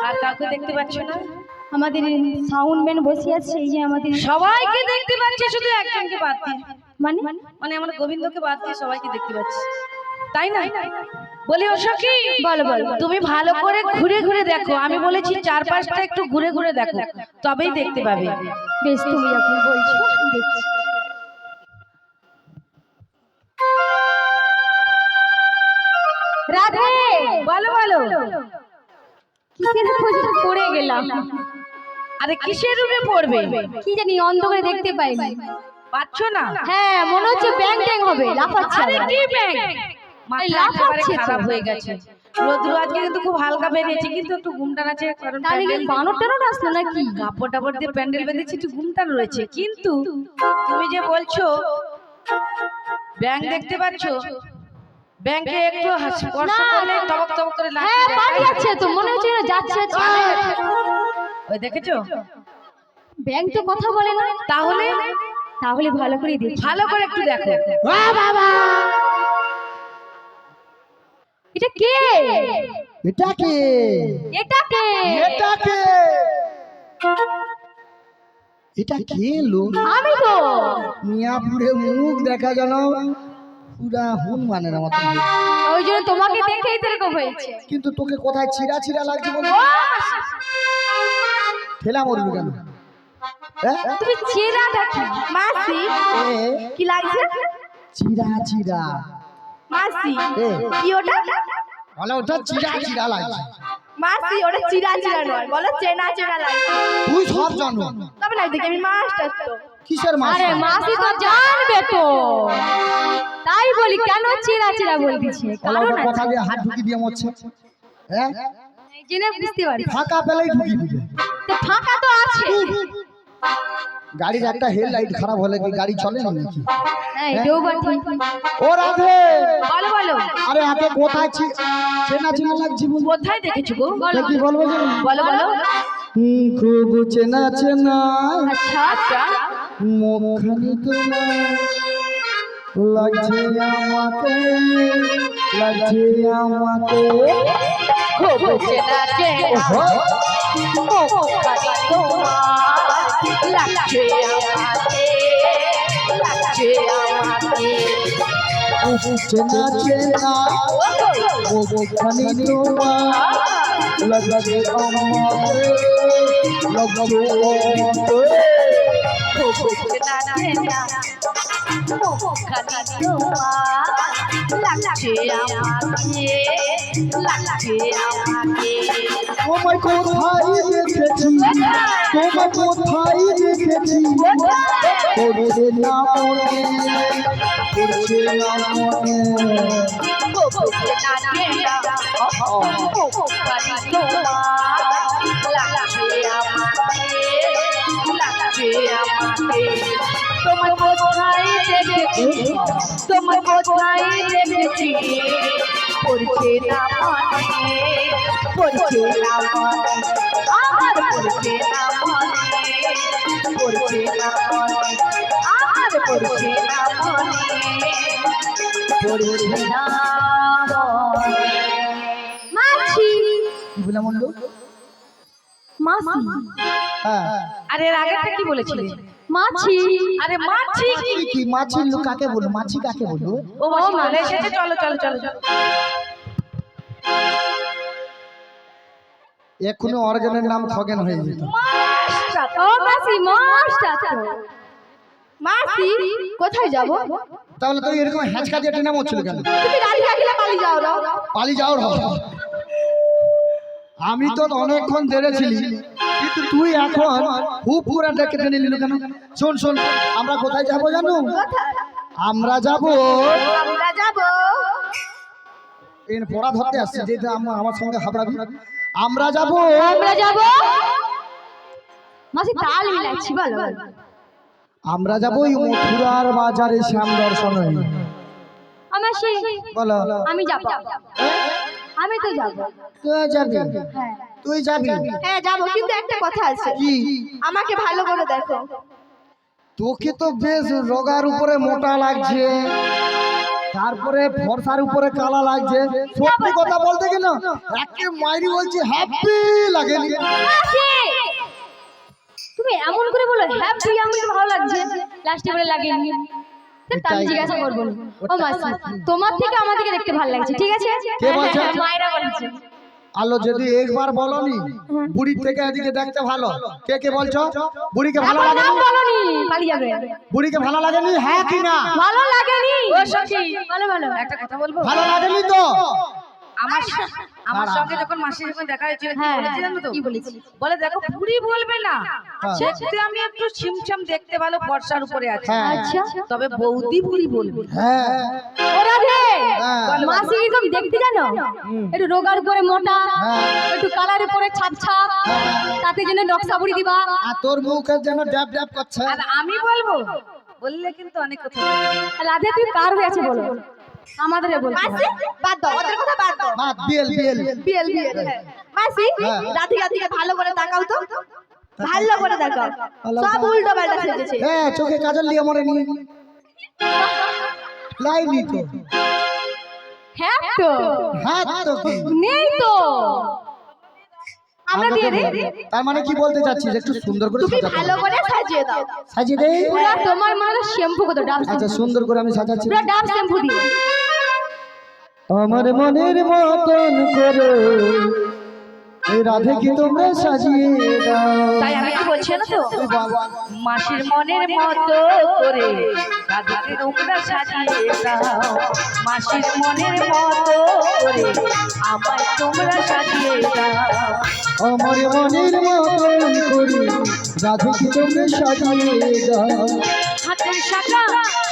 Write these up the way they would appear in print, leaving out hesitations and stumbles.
আর কাউকে দেখতে পাচ্ছ না? আমাদের সাউন্ড ম্যান বসে আছে, এই যে আমাদের সবাইকে দেখতে পাচ্ছি, শুধু একজনকে বাদ দিয়ে। মানে মানে আমরা গোবিন্দকে বাদ দিয়ে সবাইকে দেখতে পাচ্ছি, তাই না? বলি ও সখী, বলো বলো। তুমি ভালো করে ঘুরে ঘুরে দেখো। আমি বলেছি চারপাশটা একটু ঘুরে ঘুরে দেখো, তবেই দেখতে পাবে। বেশ, তুমি যখন বলছো দেখছি। রাধে, বলো বলো। কিসের খোঁজে পড়ে গেলাম? আরে কিসের উপরে পড়বে? কি জানি, অন্ধকারে দেখতে পাইনি। পাচ্ছ না? হ্যাঁ, মনে হচ্ছে ব্যাং ট্যাং হবে, লাফাচ্ছে। আরে কি ব্যাং? মাথা একেবারে লাফাচ্ছে খারাপ হয়ে গেছে। রোদ্র আজকে কিন্তু খুব হালকা বেরিয়েছে, কিন্তু একটু ঘুমটান আছে, কারণ তাহলে কি বানর টানর আসলো নাকি? কাপড় টাপড় দিয়ে প্যান্ডেল বেঁধেছি, একটু ঘুমটান রয়েছে। কিন্তু তুমি যে বলছো ব্যাং দেখতে পাচ্ছ, ব্যাংকে একটু স্পর্শ করলে তবক তবক করে হ্যাঁ, লাগছে। পালিয়ে যাচ্ছে তো, মনে হচ্ছে যাচ্ছে। ওই দেখেছো? ব্যাং তো কথা বলে না। তাহলে তাহলে ভালো করে দেখি, ভালো করে একটু দেখো। বাবা, এটা কে? এটা কে? এটা কে? এটা কে? এটা কে লোক? আমি তো। মিয়াপুরে মুখ দেখা যেন পুরা হনুমানের মতো, ওই জন্য তোমাকে দেখেই তো এরকম হয়েছে। কিন্তু তোকে কোথায় চিরা চিরা লাগছে বল? ঠেলা মরবি কেন? তুমি চেনা দেখি মাসি, কি লাগছে? চিরা চিরা মাসি এ কি ওটা? বলে ওটা চিরা চিরা লাগছে। মাসি ওটা চিরা চিরা নয়, বলো চেনা চেনা লাগছে। তুই সব জানো। তবে না দেখি আমি মাস্টার তো। কিসের মাছ? আরে মাসি তো জানবে তো, তাই বলি কেন চিরা চিরা বলতিছে, বলে কারণ ওটা কথা দিয়ে হাত ঢুকি দিয়ে মরছে। হ্যাঁ, জেনে বুঝতে পারি। ফাঁকা পেলেই ঢুকি দিবে। তো ফাঁকা তো আছে। গাড়ির একটা হেডলাইট খারাপ হলে কি গাড়ি চলে না নাকি? হ্যাঁ, এটাও বা ঠিক। ও রাধে, বলো বলো। আরে হাতে কোথায় চেনা চেনা লাগছে বল? কোথায় দেখেছো গো? তা কি বলবো জানো? বলো বলো। খুব চেনা চেনা আচ্ছা আচ্ছা, মুখখানি তোমার লাগছে আমাকে, লাগছে আমাকে। খুব চেনা চেনা ওহো, মুখখানি তোমার লাগছে আমাকে, লাগছে আমাকে। খুব চেনা চেনা মুখখানি তোমার লাগছে আমাকে, লাগছে আমাকে। খুব চেনা চেনা মুখখানি তোমার লাগছে আমাকে, লাগছে আমাকে। তোমায় কোথায় দেখেছি, তোমায় কোথায় দেখেছি, পড়ছে না মনে, পড়ছে না মনে। খুব চেনা চেনা মুখখানি তোমার লাগছে আমাকে, লাগছে আমাকে। তোমার কোথায় দেখেছি, তোমার কোথায় দেখেছি, পড়ছে না মনে, পড়ছে না মনে, আমার পড়ছে না মনে, পড়ছে না মনে, আমার পড়ছে না মনে, পড়ছে না মনে। মাছি, কি বলে মন্ডু? মাছি, হ্যাঁ, আরে এর আগেরটা কি বলেছিলে? মাছি। আরে মাছি কি? কি মাছির লোক কাকে বলবো? মাছি কাকে বলবো? ও মাছি চলে এসেছে, চলো চলো চলো চলো। এক্ষুনি অর্গানের নাম খগেন হয়ে যেত। ও মাছি, মাস্টার তো। মাছি, কোথায় যাব? তাহলে তুই এরকম হ্যাঁচকা দিয়ে টেনে মরছিল কেন? তুমি গাড়ি রাখলে পালিয়ে যাও না। পালিয়ে যাওয়ার হবে। আমি তো অনেকক্ষণ ধরেছিলি, কিন্তু তুই এখন খুব পুরা ডেকে টেনে নিল কেন? শোন শোন, আমরা কোথায় যাবো জানো? আমরা যাবো, আমরা যাব। এই পড়া ধরতে আসছি, যেটা আমার সঙ্গে হাবড়াবি। আমরা যাবো, আমরা যাব। মাছি তাল মিলাচ্ছি, বলো বলো। আমরা যাবো ওই মথুরার বাজারে শ্যাম দর্শন। আমার সেই বলো, আমি যাব। আমি তো যাব। তুই যাবি? হ্যাঁ তুই যাবি? হ্যাঁ যাব, কিন্তু একটা কথা আছে। কি? আমাকে ভালো করে দেখো। তোকে তো বেশ রোগার উপরে মোটা লাগছে, তারপরে ফর্সার উপরে কালা লাগছে, সত্যি কথা বলতে কি না একে মাইরি বলছি হ্যাপি লাগেনি। মাসি, তুমি এমন করে বলো হ্যাপি, আমি তো ভালো লাগছে, লাস্টে বলে লাগেনি। তা আমি জিজ্ঞাসা করবো না। ও মাসি, তোমার থেকে আমার দিকে দেখতে ভালো লাগছে, ঠিক আছে? কে বলছে? মায়েরা বলছে। আলো যদি একবার বলনি বুড়ির থেকে এদিকে দেখতে ভালো, কে কে বলছো? বুড়িকে ভালো এখন নাম লাগেনি? বলনি, পালিয়ে যাবে। বুড়িকে ভালো লাগেনি, হ্যাঁ কি না? ভালো লাগেনি। ও সখী, ভালো ভালো। একটা কথা বলবো? ভালো লাগেনি তো? আমার আমার সঙ্গে যখন মাসির যখন দেখা হয়েছিল কি হ্যাঁ, বলেছিলাম তো? কি বলেছি? বলে দেখো বুড়ি বলবে না, হ্যাঁ। দেখতে আমি একটু ছিমছাম দেখতে ভালো, ফর্সার উপরে আছে, হ্যাঁ। আচ্ছা, তবে বৌদি বুড়ি বলবে। হ্যাঁ ওরা রে হ্যাঁ। মাসি তুমি দেখতে জানো? একটু রোগার উপরে মোটা, হ্যাঁ। একটু কালার উপরে ছাপ ছাপ, তাতে যেন নকশা বুড়ি দিবা। আর তোর মুখে যেন ড্যাব ড্যাব করছে। আর আমি বলবো, বললে কিন্তু অনেক কথা বলবে। রাধে তুই কার হয়েছে বলো? আমাদের বলো। মাসি বাদ দাও, ওদের কথা বাদ দাও। বাদ বিয়েল বিয়েল। Beale Beale. মাসি হ্যাঁ। রাধিকা দিকে ভালো করে তাকাও তো, ভালো করে তাকাও, ভালো সব করে। উল্টো পাল্টা সেজেছে। হ্যাঁ চোখে কাজল দিয়ে মরে নি লাইনি তো। হ্যাঁ তো হ্যাঁ তো কি? নেই তো, আমরা দিয়ে দিই। তার মানে কি বলতে চাচ্ছিস? একটু সুন্দর করে তুমি সাজাতে ভালো হবে। করে সাজিয়ে দাও। সাজিয়ে দেই। পুরা তোমার মনে হয় শ্যাম্পু কত ডাব আচ্ছা শ্যাম্পু, সুন্দর করে আমি সাজাচ্ছি। পুরা ডাব শ্যাম্পু দিয়ে। আমার মনের মতন করে এই রাধে কি তোমরা সাজিয়ে দাও। তাই আমি কি বলছি না তো, মাসির মনের মতো করে রাধাকে তোমরা সাজিয়ে দাও, মাসির মনের মতো করে আমায় তোমরা সাজিয়ে দাও। আমার মনের মতন করে রাধে কি তোমরা সাজিয়ে দাও। হাতের শাখা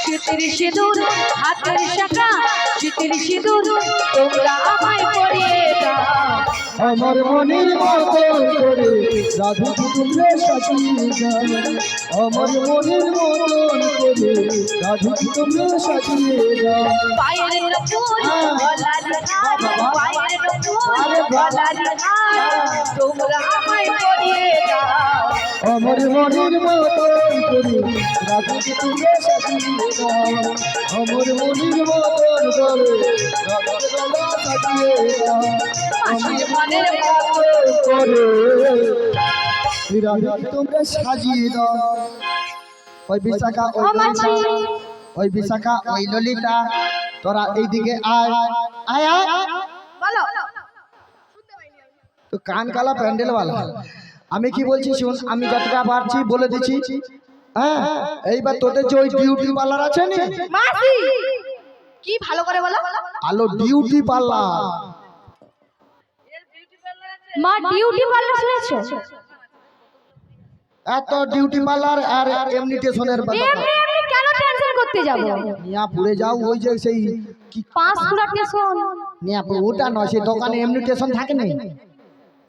শীতের সিঁদুর, হাতের শাখা শীতের সিঁদুর তোমরা আমায় পরিয়ে দাও। আমার মনের মতন করে রাধে কি তোমরা সাজিয়ে দাও। আমার মনের মতন করে রাধে কি তোমরা সাজিয়ে দাও। পায়ের নপুর গলার হার, পায়ের নপুর গলার হার তোমরা আমায় পরিয়ে দাও। আমার মনের মতন করে রাধে কি তোমরা সাজিয়ে দাও। আমার মনের মতন করে রাধে কি তোমরা সাজিয়ে দাও। মাসির মনের মতো করে রাধে কি তোমরা সাজিয়ে দাও। ওই বিশাখা ওই ললিতা, ওই বিশাখা ওই ললিতা তোরা এইদিকে আয় আয় আয়। বলো। তো কান কালা প্যান্ডেল वाला আমি কি বলছি শুন, আমি যতটা পারছি বলে দিচ্ছি। হ্যাঁ এইবার তোদের যে ওই বিউটি পার্লার আছে না, মাসি কি ভালো করে বলো। আলো বিউটি পার্লার, মা ডিউটি পার্লার শুনেছো? এত ডিউটি পার্লার আর এমনিটেশনের এমনি এমনি কেন টেনশন করতে যাবো? নিয়া পুড়ে যাও। ওই যে সেই কি 5 পুরা টেনশন। নিয়া ওটা নয়, সেই দোকানে এমনিটেশন থাকে না।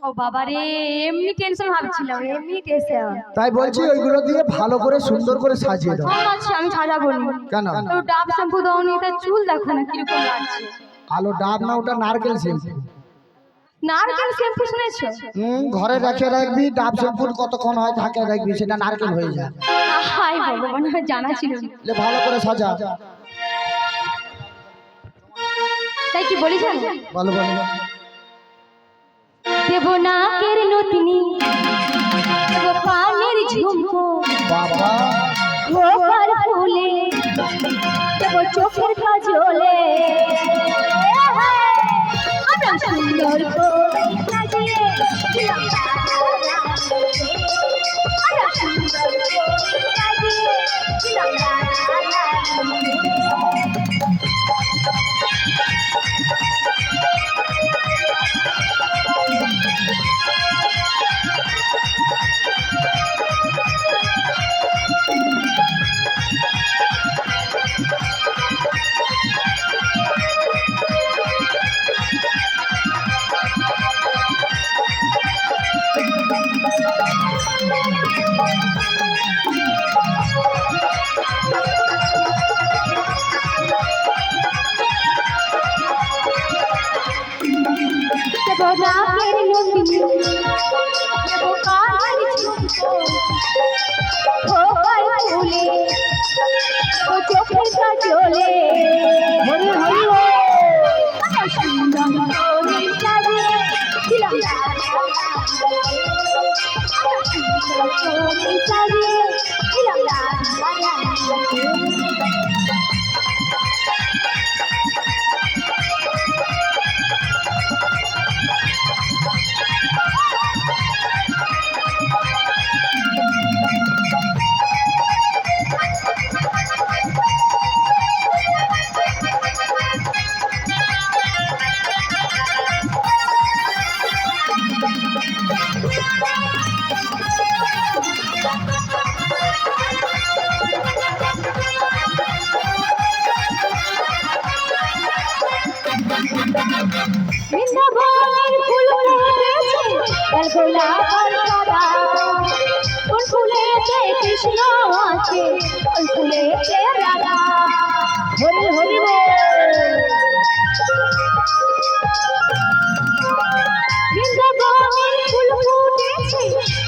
ও বাবা রে, এমনি টেনশন ভাবছিলাম, এমনি টেনশন। তাই বলছি ওইগুলো দিয়ে ভালো করে সুন্দর করে সাজিয়ে দাও। আচ্ছা আমি সাজাবো নি। কেন? তো ডাব শ্যাম্পু দাওনি, তার চুল দেখো না কিরকম লাগছে। আলো ডাব না, ওটা নারকেল শ্যাম্পু। নারকেল শ্যাম্পু শুনেছো? ঘরে রেখে রাখবি, ডাব শ্যাম্পুর কতক্ষণ হয় থাকে রাখবি, সেটা নারকেল হয়ে যায়। হাই ভগবান, আমার জানা ছিল না। লে ভালো করে সাজা। তাই কি বলি জানো? ভালো ভালো দেব নাকের নতিনি, দেব কানের ঝুমকো, বাবা খোপার ফুলে, দেব চোখের কাজলে, আমরা সুন্দর করে সাজিয়ে দিলাম তারা, আমরা সুন্দর করে সাজিয়ে দিলাম তারা। নাকের নতিনি, দেব কানের ঝুমকো, খোপার ফুলে, দেব চোখের কাজলে, বৃন্দাবনের ফুল ফুটেছে লাল গোলাপ আর সাদা, কোন ফুলেতে কৃষ্ণ আছে কোন ফুলেতে রাধা। হরি হরি বল। বৃন্দাবনের ফুল ফুটেছে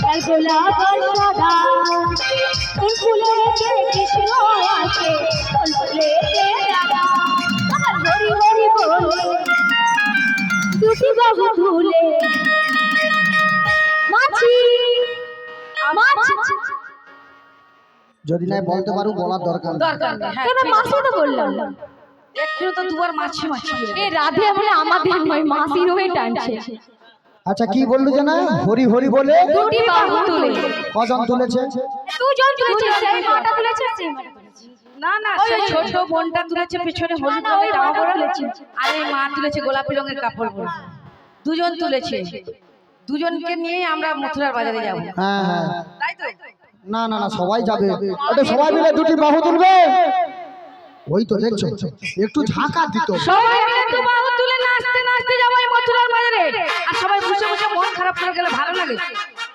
লাল গোলাপ আর সাদা, কোন ফুলেতে কৃষ্ণ আছে কোন ফুলেতে রাধা। আমার হরি হরি বলে দুটি বাহু তুলে মাছি মাছি। যদি নাই বলতে পারো বলার দরকার নেই। দরকার নেই, হ্যাঁ, কেন মাছি তো বললাম, একটু তো দুবার মাছি মাছি বলে। এই রাধে বলে আমাদের নয় মাসির হয়ে টানছে। আচ্ছা কি বললো যে না হরি হরি বলে দুটি বাহু তুলে কজন তুলেছে? দুজন তুলেছে, সেই মাটা তুলেছে সেই মাটা তুলেছে। না না, সেই ছোট বোনটা তুলেছে পিছনে হলুদ রঙের জামা পরে তুলেছে, আর এই মা তুলেছে গোলাপি রঙের কাপড় পরে। দুজন তুলেছে, দুজনকে নিয়ে আমরা মথুরার বাজারে যাব। হ্যাঁ হ্যাঁ, তাই তো? না না না সবাই যাবে, ওটা সবাই মিলে দুটি বাহু তুলবে। ওই তো দেখছো একটু ঝাঁকা দিত। সবাই মিলে তো বাহু তুলে নাচতে নাচতে যাবো এই মথুরার বাজারে। আর সবাই বসে বসে মন খারাপ করে গেলে ভালো লাগে?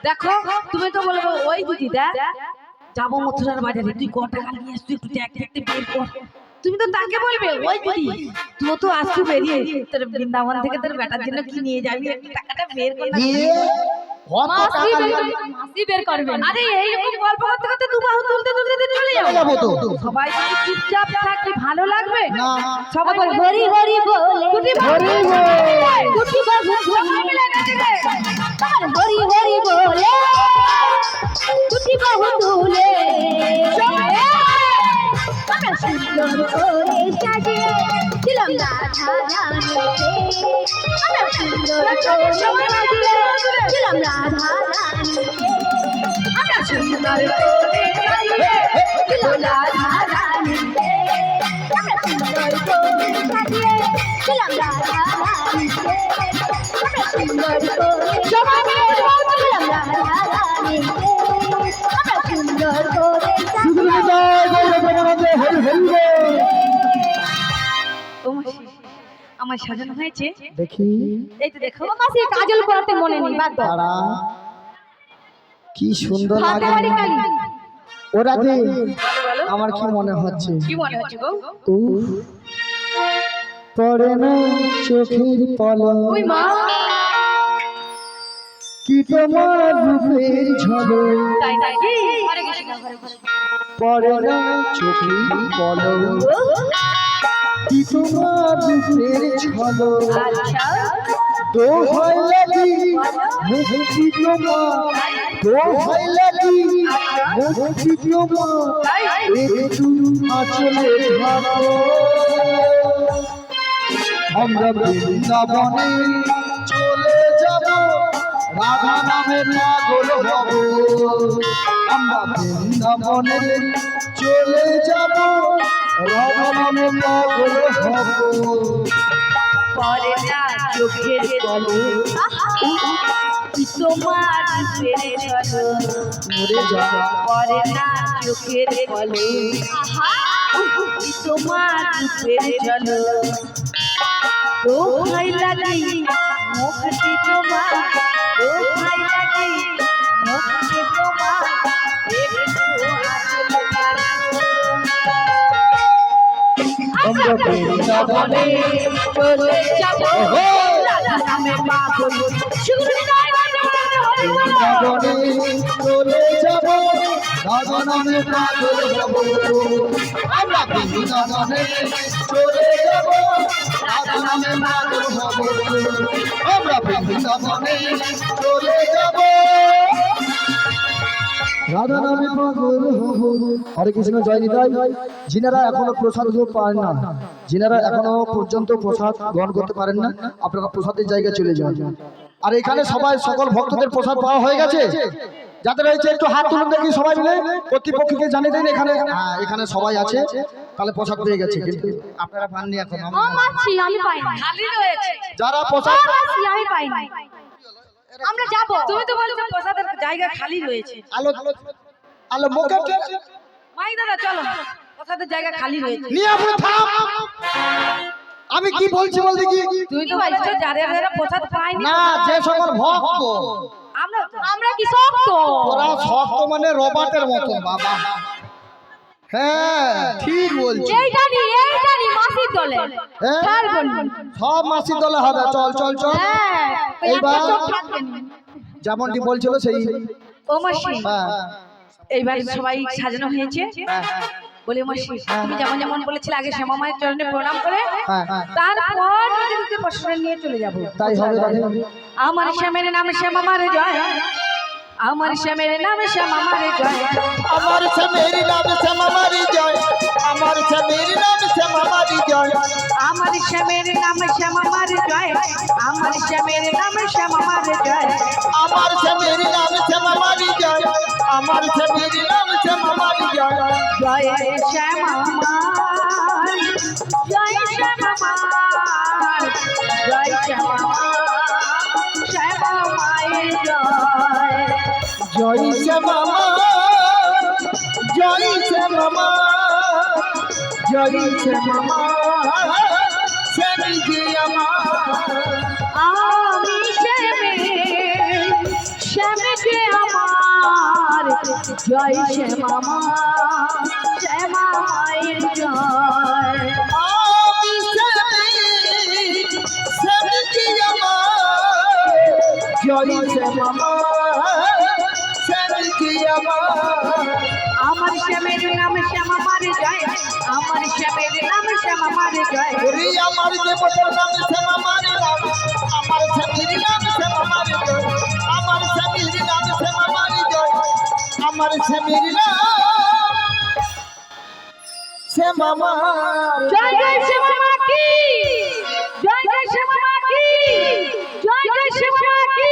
দেখো তুমি তো বলবো ওই দিদি দেখ যাবো মথুরার বাজারে, তুই ক টাকা নিয়ে আসছিস একটু দেখতে দেখতে বের কর। তুমি তো তাকে বলবে ওই দিদি তুই তো আসছু বেরিয়ে, তোর বৃন্দাবন থেকে তোর বেটার জন্য কি নিয়ে যাবি, একটু টাকাটা বের কর না। মাসি বের করবে না। আরে এইরকম গল্প করতে করতে দু বাহু তুলতে তুলতে তো চলে যাবো। তো সবাই যদি চুপচাপ থাকি ভালো লাগবে? না সবাই বলে হরি হরি বলে দুটি বাহু হরি বল। দুটি বাহু সবাই মিলে নেচে গে। হরি হরি বলে দুটি বাহু তুলে আমরা সুন্দর করে সাজিয়ে দিলাম রাধা রানীকে। আমরা সুন্দর করে সাজিয়ে দিলাম রাধা রানীকে। আমরা সুন্দর করে সাজিয়ে দিলাম রাধা রানীকে। আমরা সুন্দর করে সাজিয়ে দিলাম রাধা রানীকে। আমরা সুন্দর করে সবাই মিলে দিলাম রাধা রানীকে। আমরা সুন্দর করে শুধু জয় জয় জগন্নাথ হরি হরি বল। ও মাসি, আমার সাজানো হয়েছে দেখি এই তো দেখো। মাসি কাজল করাতে মনে নেই, বাদ দাও। তারা কি সুন্দর হাতে লাগে। হাড়ি কালি। ওরা যে বলো আমার কি মনে হচ্ছে কি মনে হচ্ছে গো? উফ, পড়ে না চোখের পলক ওই মা কি তোমার রূপের ঝলক, তাই নাকি? পড়ে না চোখের পলক কি তোমার রূপের ঝলক। আচ্ছা দোহাই লাগি মুক্তি তোমার, দোহাই লাগি মুক্তি তোমার, একটু আঁচলে ঢাকো। আমরা বৃন্দাবনে চলে যাব, রাধা নামে পাগল হব। আমরা বৃন্দাবনে চলে যাব, রাধা নামে পাগল হব। পরে না চোখের পলে কি তোমার রূপের ঝলক, মরে যা পরে না চোখের পলে কি তোমার রূপের ঝলক। দোহাই লাগি মুক্তি তোমার, দোহাই লাগি মুক্তি তোমার, একটু আঁচলে ঢাকো। আমরা বৃন্দাবনে চলে যাবো রাধা নামে পাগল। বৃন্দাবনে চলে যাব, রাধা নামে পাগল হব আমরা বৃন্দাবনে চলে যাব রাধা নামে পাগল হব আমরা বৃন্দাবনে চলে যাব রাধা নামে পাগল হব। হরে কৃষ্ণ জয় নিতাই। যিনারা এখনো প্রসাদ পান না, যিনারা এখনো পর্যন্ত প্রসাদ গ্রহণ করতে পারেন না, আপনারা প্রসাদের জায়গায় চলে যান। আর এখানে সবাই সকল ভক্তদের প্রসাদ পাওয়া হয়ে গেছে। যাদের রয়েছে একটু হাত তুলুন দেখি সবাই মিলে, কর্তৃপক্ষকে জানিয়ে দিন এখানে এখানে সবাই আছে, তাহলে প্রসাদ পেয়ে গেছে। কিন্তু আপনারা পাননি এখন। মাছি আমি পাইনি। খালি রয়েছে। যারা প্রসাদ মাছি আমি পাইনি। আমরা যাব। তুমি তো বলছো প্রসাদের জায়গা খালি রয়েছে। আলো আলো মুখে মাই দাদা চলো, প্রসাদের জায়গা খালি রয়েছে। নিয়ে আপনি থাম। আমি কি বলছি বলতে কি তুই তো বলছো যারা যারা প্রসাদ পায়নি না, যে সকল ভক্ত আমরা কি শক্ত? ওরা শক্ত মানে রবার্টের মতো বাবা। হ্যাঁ ঠিক বলছি। এই জানি মাছির দলে। হ্যাঁ? ছাড় বলি। সব মাসি দলে হবে। চল চল চল। হ্যাঁ, এইবার একটা চোখ থাকবে না। যেমনটি বলছিল সেই ও মাসি হ্যাঁ এইবার সবাই সাজানো হয়েছে। বলি মাসি তুমি যেমন যেমন বলেছিলে আগে শ্যামা মায়ের চরণে প্রণাম করে হ্যাঁ হ্যাঁ তারপর নদীতে প্রশ্রয় নিয়ে চলে যাব। তাই হবে রাধে। আমার শ্যামের নাম শ্যামা মার জয়, আমার শ্যামের নাম শ্যামা মার জয়, আমার স্বামীর নাম শ্যামামারি জয়, আমার স্বামীর নাম শ্যামামারি জয়, আমার শ্যামের নাম শ্যামা মার জয়, আমার শ্যামের নাম শ্যামা মার জয়, আমার স্বামীর নাম শ্যামামারি জয়, আমার স্বামীর নাম শ্যামামারি জয়। জয় শ্যামা মার, জয় শ্যামা মার, জয় শ্যামা মার, শ্যামা মায়ের জয়। জয় শ্যামামা, জয় শ্যামামা, জয় শ্যামামা, শ্যামী যে আমার। আমি শ্যামকে আমার, জয় শ্যামা মা, শ্যামা মায়ের জয়। আমি শ্যামী যে আমার, জয় শ্যামামা, শ্যামী যে আমার। আমার শ্যামের নাম শ্যামা মার জয়, আমার শ্যামের নাম শ্যামা মার জয়। ওরে আমার দেবতার নাম শ্যামামারি নাম, আমার স্বামীর নাম শ্যামামারি জয়, আমার স্বামীর নাম শ্যামামারি জয়, আমার স্বামীর নাম শ্যামামারি। জয় জয় শ্যামা মা কি, জয় জয় শ্যামা মা কি, জয় জয় শ্যামা মা কি।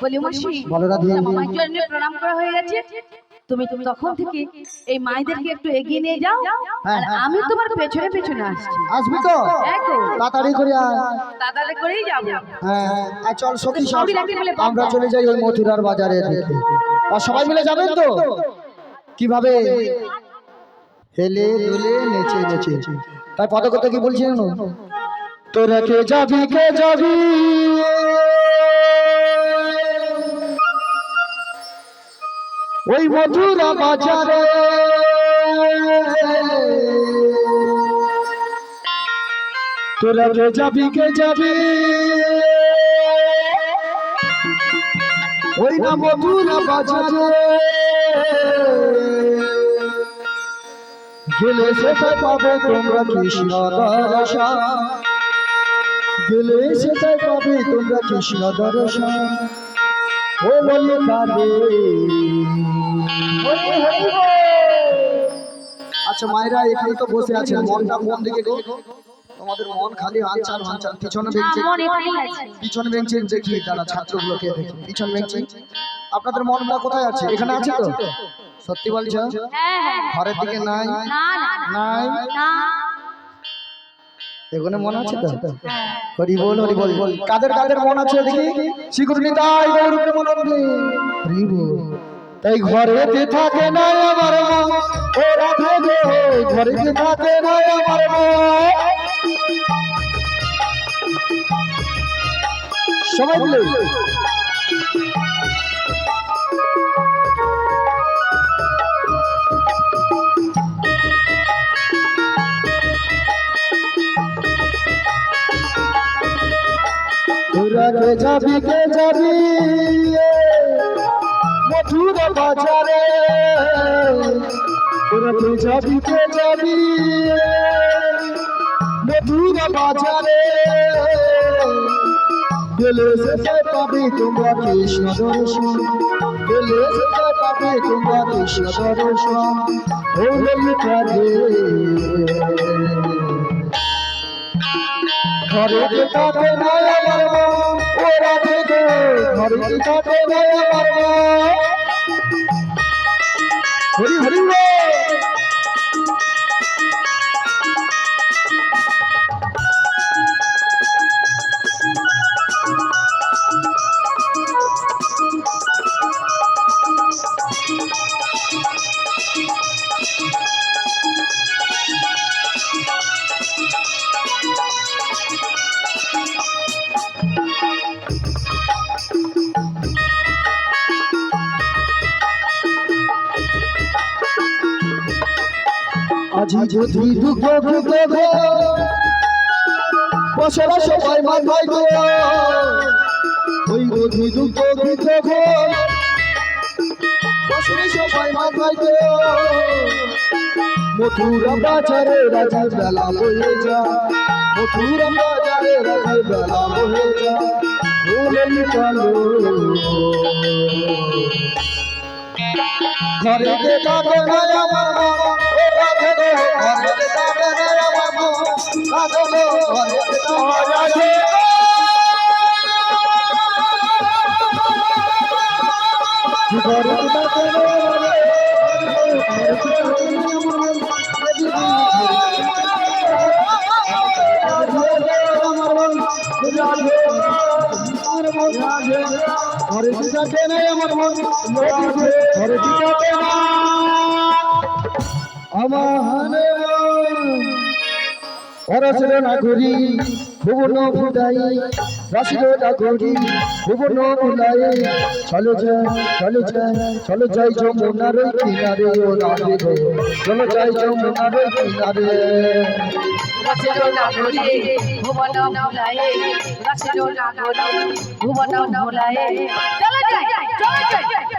বলি মাসি বলো রাধে। শ্যামা মায়ের জন্য প্রণাম করা হয়ে গেছে। তুমি তখন থেকে এই মায়েদেরকে একটু এগিয়ে নিয়ে যাও, আর আমি তোমার পেছনে পেছনে আসছি। আসবি তো? হ্যাঁ গো। তাড়াতাড়ি করে আয়। তাড়াতাড়ি করেই যাবো। হ্যাঁ আর চল সখী সব সবই রাখি বলে আমরা চলে যাই ওই মথুরার বাজারে দেখতে। আর সবাই মিলে যাবেন তো? কিভাবে হেলে দুলে নেচে নেচে। তাই পদকথা কি বলছি জানো? তোরা কে যাবি কে যাবি, ওই মথুরা বাজারে তোরা কে যাবি কে যাবি, ওই না মথুরা বাজারে গেলে সেটা পাবে তোমরা কৃষ্ণ দর্শন, গেলে সেটা পাবে তোমরা কৃষ্ণ দর্শন। ও বলি কাঁদে। আচ্ছা মায়েরা এখানে তো বসে আছে, মনটা মন দিকে গো, তোমাদের মন খালি হালচাল হালচাল। পিছনে বেঞ্চে, মন এখানেই আছে। পিছনে বেঞ্চে দেখি তারা ছাত্রগুলোকে দেখি পিছন বেঞ্চে। আপনাদের মনটা কোথায় আছে? এখানে আছে তো? সত্যি বলছো? হ্যাঁ হ্যাঁ। ঘরের দিকে নাই? না না নাই? না। এখানে মন আছে তো? হ্যাঁ। হরি বল হরি বল বল। কাদের কাদের মন আছে দেখি? শ্রীগুরু তাই গৌরবে মন দে। হরি বল। তাই ঘরেতে থাকে না আমার মন, ও রাধে গো, ঘরেতে থাকে না আমার মন। সবাই মিলে তোরা কে যাবি কে যাবি, মথুর বাজারে তোরা কে যাবি মথুর বাজারে গেলে সে পাবে তোমরা কৃষ্ণ দর্শন গেলে সে পাবে তোমরা কৃষ্ণ দর্শন ও ললিতারে ঘরে থাকে নাই আমার মন ও রাধে গো ঘরে থাকে নাই আমার মন হরি হরি রে আজি যদি দুঃখ বছরা সবাই মাথায় গো ওই যদি দুঃখ বছরে সবাই মাথায় গো মথুরা বাজারে রাজা বেলা বয়ে যা মথুরা বাজারে রাজা বেলা বয়ে যা বলে চলো ঘরে থাকে নাই আমার মন ও রাধে গো ঘরে থাকে নাই আমার মন রাধে গো ঘরে থাকে ঘরে থাকে ঘরে থাকে নাই আমার মন ঘরে থাকে না আমার অরসের নাগরী ভুবন ভুদাই রাশির নাগরী ভুবন ভুলাই চলো যাই যমুনার কিনারে ও রাধে গো চলো যাই যমুনার কিনারে রাসের নাগরী ভুবন ভুলায়ে রাসের নাগরী ভুবন ভুলায়ে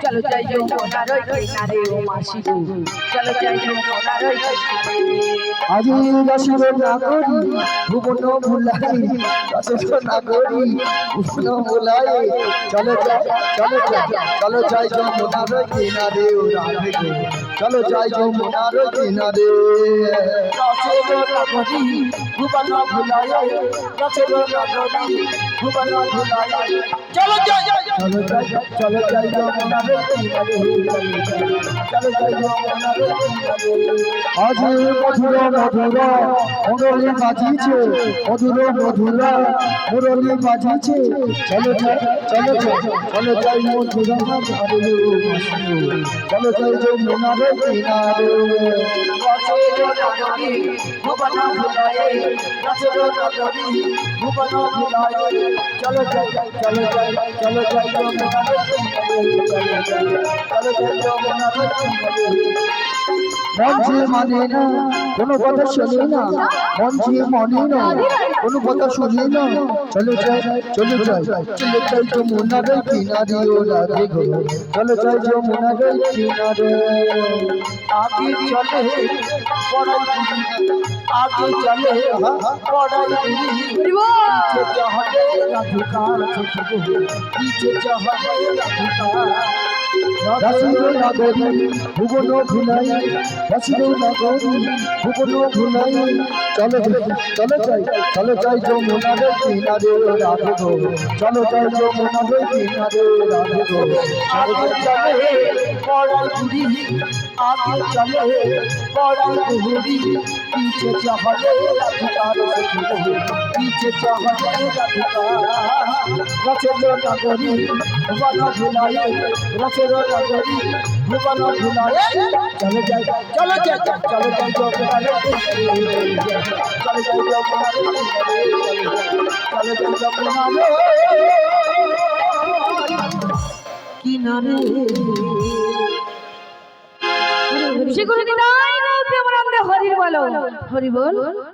চলো যাই যমুনার কিনারে ও মাসি গো চলো যাই যমুনার কিনারে আজি রাশির নাগরী ভুবন ভুলাই রাশির নাগরী ভুবন ভুলাই চলো যাই যমুনার কিনারে ও রাধে গো চলো যাই যমুনার কিনারে রাসের নাগরী ভুবন ভুলায়ে রাসের নাগরী ভুবন ভুলায়ে চলো যাই যমুনার কিনারে চলো যাই যমুনার কিনারে আজ মধুর মুরলী বাজিছে মধুর মুরলী বাজিছে চলো যাই মধুর চলো যাই যমুনার কিনারে রাসের নাগরী ভুবন ভুলায়ে রাসের নাগরী ভুবন ভুলায়ে চলো যাই যমুনার মঞ্চে মানে না কোনো কথা শুনি না মঞ্চে মানে না কোনো কথা শুনি না চলো যাই যমুনার কিনারে ও রাধে গো চলো যাই যমুনার কিনারে আগে চলে আগে চলে পড়াই पीछे चहले राधिकार पीछे चहले राधिकार রাশির নাগরী ভুবন ভুলাই রাশির নাগরী ভুবন ভুলাই চলো যাই যমুনার কিনারে রাধে গো চলো যাই যমুনার কিনারে রাধে গো आगे चले पढ़ाई आगे चले पढ़ाई पीछे चहले राधिकार पीछे चहले राधिकार रचलो नगरी भुवन भुलाए रचलो नगरी भुवन भुलाए चलो जाए কিনারে শ্রী গুরু নিতাই গৌর প্রেমানন্দে হরি বলো হরি বল।